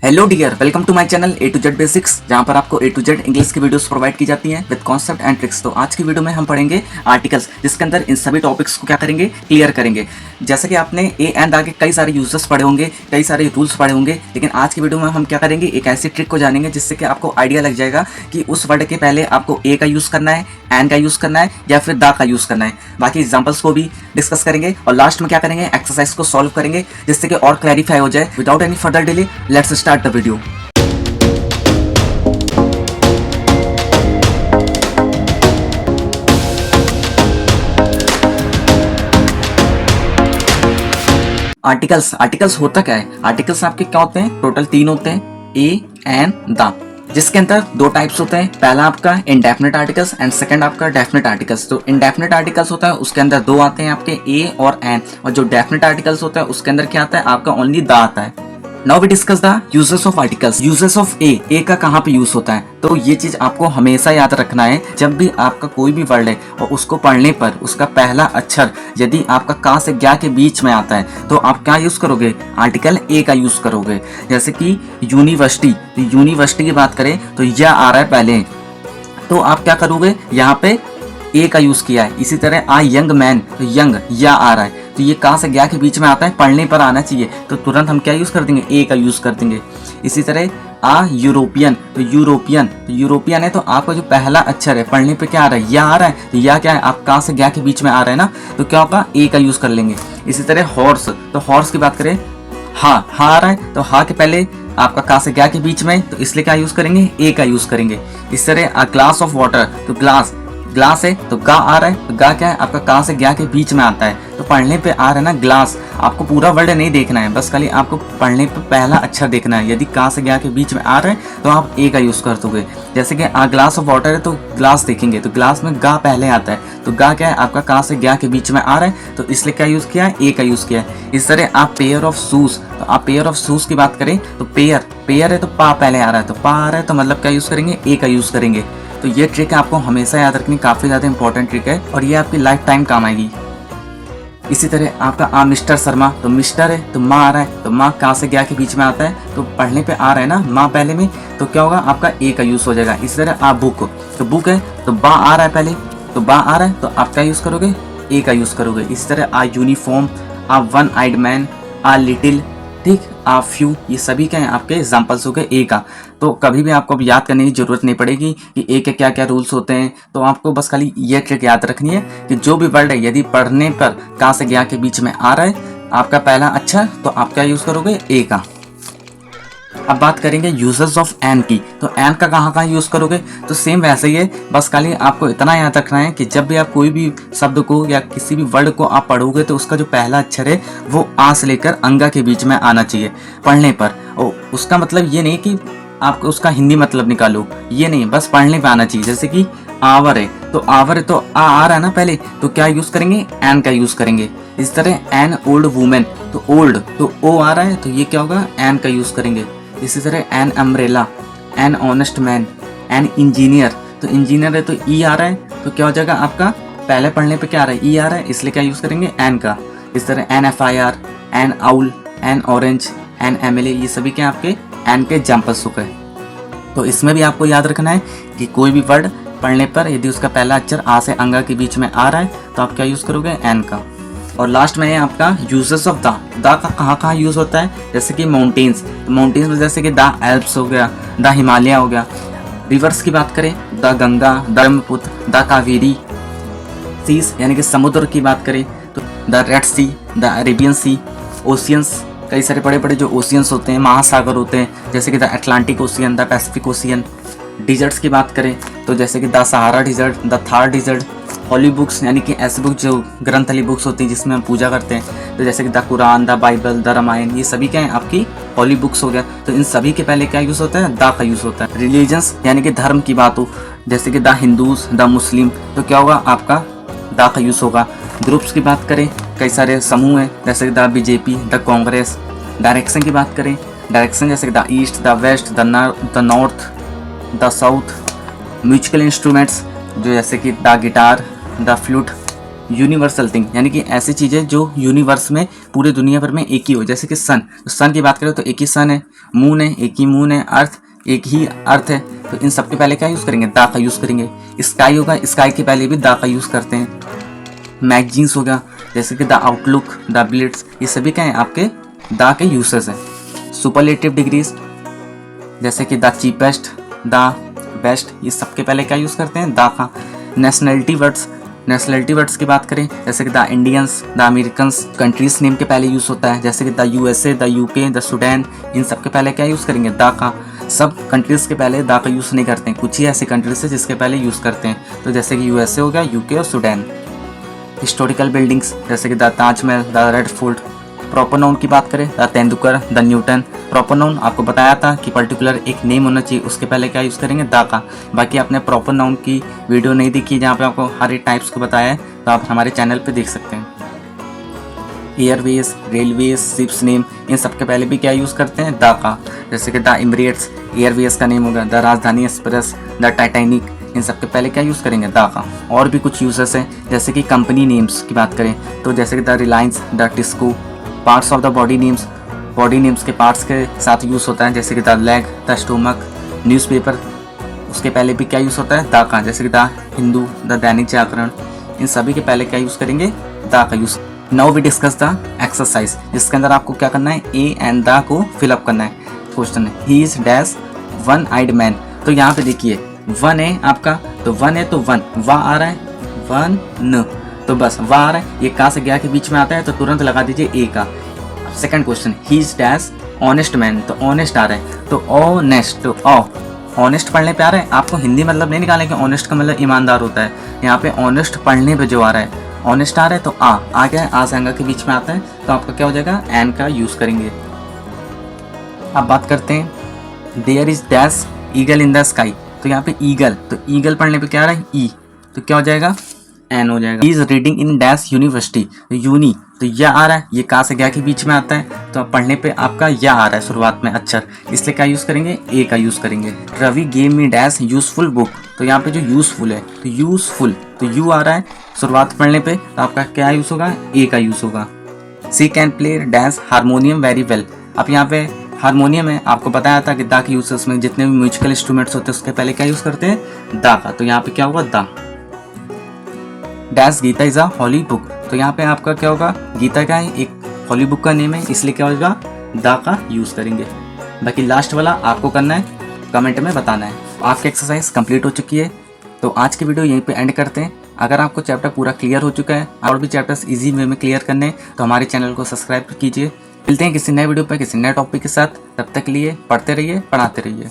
Hello dear, welcome to my channel A to Z basics, जहां पर आपको A to Z English की videos provide की जाती हैं विद कॉन्सेप्ट एंड ट्रिक्स। तो आज की वीडियो में हम पढ़ेंगे आर्टिकल्स, जिसके अंदर इन सभी टॉपिक्स को क्या करेंगे, क्लियर करेंगे। जैसे कि आपने ए एंड आगे कई सारे यूजर्स पढ़े होंगे, कई सारे रूल्स पढ़े होंगे, लेकिन आज की वीडियो में हम क्या करेंगे, एक ऐसी ट्रिक को जानेंगे जिससे कि आपको आइडिया लग जाएगा कि उस वर्ड के पहले आपको ए का यूज़ करना है, एंड का यूज़ करना है या फिर दा का यूज़ करना है। बाकी एग्जाम्पल्स को भी डिस्कस करेंगे और लास्ट में क्या करेंगे, एक्सरसाइज को सॉल्व करेंगे जिससे कि और क्लैरिफाई हो जाए। Without any further delay let's start the video. Articles होता क्या है? आर्टिकल्स आपके क्या होते हैं? टोटल 3 होते हैं, ए एंड द, जिसके अंदर 2 टाइप्स होते हैं। पहला आपका इंडेफिनिट आर्टिकल्स एंड सेकंड आपका डेफिनिट आर्टिकल्स। तो इंडेफिनिट आर्टिकल्स होता है उसके अंदर 2 आते हैं आपके, ए और एन, और जो डेफिनिट आर्टिकल्स होता है उसके अंदर क्या आता है आपका, ओनली द आता है। Now we discuss the uses of articles. Uses of a का कहाँ पे यूज होता है, तो ये चीज आपको हमेशा याद रखना है। जब भी आपका कोई भी वर्ड है और उसको पढ़ने पर उसका पहला अक्षर यदि आपका का से ज्ञा के बीच में आता है तो आप क्या यूज करोगे, आर्टिकल ए का यूज करोगे। जैसे कि यूनिवर्सिटी, तो यूनिवर्सिटी की बात करें तो यह आ रहा है पहले, तो आप क्या करोगे, यहाँ पे ए का यूज किया है। इसी तरह आ यंग मैन, तो यंग या आ रहा है, तो ये का से ज्ञा के बीच में आता है, पढ़ने पर आना चाहिए, तो तुरंत हम क्या यूज कर देंगे, ए का यूज कर देंगे। इसी तरह आ यूरोपियन, तो यूरोपियन है, तो आपका जो पहला अक्षर है पढ़ने पे क्या आ रहा है, या आ रहा है, तो या क्या है, आप का से ज्ञा के बीच में आ रहा है ना, तो क्या होगा, ए का यूज कर लेंगे। इसी तरह हॉर्स, तो हॉर्स की बात करें, हा आ रहा है, तो हा के पहले आपका का से ज्ञा के बीच में, तो इसलिए क्या यूज करेंगे, ए का यूज करेंगे। इस तरह अ ग्लास ऑफ वाटर, तो ग्लास है, तो गा आ रहा है, तो गा क्या है आपका का से ज्ञा के बीच में आता है, तो पढ़ने पे आ रहा है ना ग्लास। आपको पूरा वर्ड नहीं देखना है, बस खाली आपको पढ़ने पे पहला अक्षर देखना है। यदि का से ज्ञा के बीच में आ रहा है तो आप ए का यूज कर दोगे। जैसे कि आ ग्लास ऑफ वाटर है, तो ग्लास देखेंगे तो ग्लास में गा पहले आता है, तो गा क्या है आपका का से ज्ञा के बीच में आ रहा है, तो इसलिए क्या यूज किया है, ए का यूज किया है। इस तरह आप पेयर ऑफ शूज, तो आप पेयर ऑफ शूज की बात करें तो पेयर है, तो पा पहले आ रहा है, तो पा आ रहा है, तो मतलब क्या यूज करेंगे, ए का यूज करेंगे। तो ये ट्रिक आपको हमेशा याद रखनी, काफ़ी ज़्यादा इंपॉर्टेंट ट्रिक है और ये आपकी लाइफ टाइम काम आएगी। इसी तरह आपका आ मिस्टर शर्मा, तो मिस्टर है, तो माँ आ रहा है, तो माँ का से ज्ञा के बीच में आता है, तो पढ़ने पे आ रहा है ना माँ पहले में, तो क्या होगा आपका ए का यूज़ हो जाएगा। इसी तरह आ बुक, तो बुक है, तो बा आ रहा है पहले, तो बा आ रहा है, तो आप क्या यूज़ करोगे, ए का यूज़ करोगे। इसी तरह a uniform, a one eyed man, a little, ठीक, आ फ्यू, ये सभी क्या हैं आपके एग्जाम्पल्स हो गए ए का। तो कभी भी आपको याद करने की जरूरत नहीं पड़ेगी कि ए के क्या क्या रूल्स होते हैं, तो आपको बस खाली ये ट्रिक याद रखनी है कि जो भी वर्ड है यदि पढ़ने पर का से ज्ञा के बीच में आ रहा है आपका पहला अक्षर, तो आप क्या यूज करोगे, ए का। अब बात करेंगे यूजेस ऑफ एन की, तो एन का कहाँ यूज करोगे, तो सेम वैसे ही है, बस खाली आपको इतना याद रखना है कि जब भी आप कोई भी शब्द को या किसी भी वर्ड को आप पढ़ोगे तो उसका जो पहला अक्षर है वो आ से लेकर अंगा के बीच में आना चाहिए पढ़ने पर। और उसका मतलब ये नहीं कि आप उसका हिंदी मतलब निकालो, ये नहीं, बस पढ़ने पे आना चाहिए। जैसे कि आवर है, तो आवर है, तो आ रहा है ना पहले, तो क्या यूज करेंगे, एन का यूज करेंगे। इस तरह एन ओल्ड वुमेन, तो ओल्ड, तो ओ आ रहा है, तो ये क्या होगा, एन का यूज करेंगे। इसी तरह an umbrella, an honest man, an engineer, तो इंजीनियर है, तो ई आ रहा है, तो क्या हो जाएगा आपका, पहले पढ़ने पे क्या आ रहा है, ई आ रहा है, इसलिए क्या यूज करेंगे, एन का। इस तरह an FIR, an owl, an orange, an MLA, ये सभी क्या आपके एन के एग्जाम्पल्स हो गए। तो इसमें भी आपको याद रखना है कि कोई भी वर्ड पढ़ने पर यदि उसका पहला अक्षर आ से अंगा के बीच में आ रहा है तो आप क्या यूज करोगे, एन का। और लास्ट में है आपका यूजेस ऑफ द का कहाँ यूज होता है, जैसे कि माउंटेन्स, तो माउंटेन्स में जैसे कि द एल्प्स हो गया, द हिमालय हो गया। रिवर्स की बात करें, the Ganga, the Brahmaputra, the Kaveri. Seas यानी कि समुद्र की बात करें तो the red sea, the Arabian sea. Oceans, कई सारे बड़े बड़े जो ओशियंस होते हैं, महासागर होते हैं, जैसे कि the Atlantic ocean, the Pacific ocean. Deserts की बात करें तो जैसे कि the Sahara desert, the Thar desert. Holy books यानी कि ऐसी बुक जो ग्रंथ वाली बुक्स होती हैं जिसमें हम पूजा करते हैं, तो जैसे कि the Quran, the Bible, the Ramayan, ये सभी क्या है आपकी हॉली बुक्स हो गया। तो इन सभी के पहले क्या यूज़ होता है, द का यूज़ होता है। रिलीजन्स यानी कि धर्म की बात हो, जैसे कि द हिंदूज, द मुस्लिम, तो क्या होगा आपका द का यूज़ होगा। ग्रुप्स की बात करें, कई सारे समूह हैं, जैसे कि the BJP, the Congress. Direction की बात करें, डायरेक्शन जैसे कि the east, the west, the north, the south. Musical instruments जो जैसे कि the guitar, the flute, universal thing, यानी कि ऐसी चीज़ें जो यूनिवर्स में पूरे दुनिया भर में एक ही हो, जैसे कि सन, तो सन की बात करें तो एक ही सन है, मून है एक ही मून है, अर्थ एक ही अर्थ है, तो इन सब के पहले क्या यूज़ करेंगे, दा का यूज़ करेंगे। स्काई होगा, स्काई के पहले भी दा का यूज़ करते हैं। मैगजीन्स होगा, जैसे कि द आउटलुक, द ब्लिट्स, ये सभी क्या है आपके दा के यूसेस हैं। सुपरलेटिव डिग्रीज, जैसे कि द चीपेस्ट, द बेस्ट, ये सबके पहले क्या यूज़ करते हैं, दा का। नेशनलिटी वर्ड्स, नेशनलिटी वर्ड्स की बात करें जैसे कि the Indians, the Americans, countries name के पहले यूज़ होता है, जैसे कि the USA, the UK, the Sudan, इन सब के पहले क्या यूज़ करेंगे, दा का। सब कंट्रीज़ के पहले दा का यूज़ नहीं करते हैं, कुछ ही ऐसी कंट्रीज है जिसके पहले यूज़ करते हैं, तो जैसे कि यूएसए हो गया, यूके और सूडान। हिस्टोरिकल बिल्डिंग्स, जैसे कि the Taj Mahal, the red fort. Proper noun की बात करें, the Tendulkar, the Newton. Proper noun आपको बताया था कि पर्टिकुलर एक नेम होना चाहिए, उसके पहले क्या यूज़ करेंगे, दा का। बाकी आपने प्रॉपर नाउन की वीडियो नहीं देखी जहाँ पे आपको हर एक टाइप्स को बताया है, तो आप हमारे चैनल पे देख सकते हैं। एयरवेज, रेलवेज, शिप्स नेम, इन सब के पहले भी क्या यूज़ करते हैं, दा का। जैसे कि द एमिरेट्स, एयरवेज का नेम होगा, द राजधानी एक्सप्रेस, द टाइटैनिक, इन सब के पहले क्या यूज़ करेंगे, दा का। और भी कुछ यूजेस हैं, जैसे कि कंपनी नेम्स की बात करें तो जैसे कि the Reliance, the TISCO. Parts of the body names, body names के पार्ट्स के साथ यूज़ होता है, जैसे कि the leg, the stomach. Newspaper, उसके पहले भी क्या यूज़ होता है, दा का, जैसे कि द हिंदू, द दैनिक जागरण, इन सभी के पहले क्या यूज़ करेंगे, दा का use. Now we discuss the exercise, जिसके अंदर आपको क्या करना है, ए एंड द को फिलअप करना है। क्वेश्चन है, he is dash one eyed man, तो यहाँ पे देखिए वन है आपका, तो वन है तो वन, वाह आ रहा है, वन न, तो बस वाह आ रहा है, ये का से गया के बीच में आता है तो तुरंत लगा दीजिए ए का। Second question, he is dash honest man, तो ऑनेस्ट आ रहा है तो ऑनेस्ट, तो ऑनेस्ट पढ़ने पे आ रहा है, आपको हिंदी मतलब नहीं निकालें कि ऑनेस्ट का मतलब ईमानदार होता है, यहाँ पे ऑनेस्ट पढ़ने पे जो आ रहा है, ऑनेस्ट आ रहा है तो आ गया, आ से अंगा के बीच में आता है, तो आपका क्या हो जाएगा, एन का यूज करेंगे। अब बात करते हैं, there is dash eagle in the sky, तो यहाँ पे ईगल, तो ईगल पढ़ने पे क्या आ रहा है, ई, तो क्या हो जाएगा, एन हो जाएगा। Is reading in dash university, तो यूनी, तो यह आ रहा है, ये का से गया के बीच में आता है, तो अब पढ़ने पे आपका यह आ रहा है शुरुआत में अक्षर, इसलिए क्या यूज़ करेंगे, ए का यूज़ करेंगे। Ravi gave me dash useful book, तो यहाँ पे जो यूजफुल है तो यूजफुल, तो यू आ रहा है शुरुआत पढ़ने पे, तो आपका क्या यूज़ होगा, ए का यूज़ होगा। She can play dash harmonium very well, अब यहाँ पे हारमोनियम है, आपको बताया था कि दा के यूजेस में जितने भी म्यूजिकल इंस्ट्रूमेंट्स होते हैं उसके पहले क्या यूज़ करते हैं, दा का, तो यहाँ पे क्या होगा, the. Dash Gita is a holy book, तो यहाँ पे आपका क्या होगा, गीता का है, एक हॉली बुक का नेम है, इसलिए क्या होगा, दा का यूज़ करेंगे। बाकी लास्ट वाला आपको करना है, कमेंट में बताना है। आपकी एक्सरसाइज कंप्लीट हो चुकी है, तो आज की वीडियो यहीं पे एंड करते हैं। अगर आपको चैप्टर पूरा क्लियर हो चुका है और भी चैप्टर्स इजी वे में क्लियर करने हैं तो हमारे चैनल को सब्सक्राइब कीजिए। मिलते हैं किसी नए वीडियो पर किसी नए टॉपिक के साथ, तब तक के लिए पढ़ते रहिए, पढ़ाते रहिए।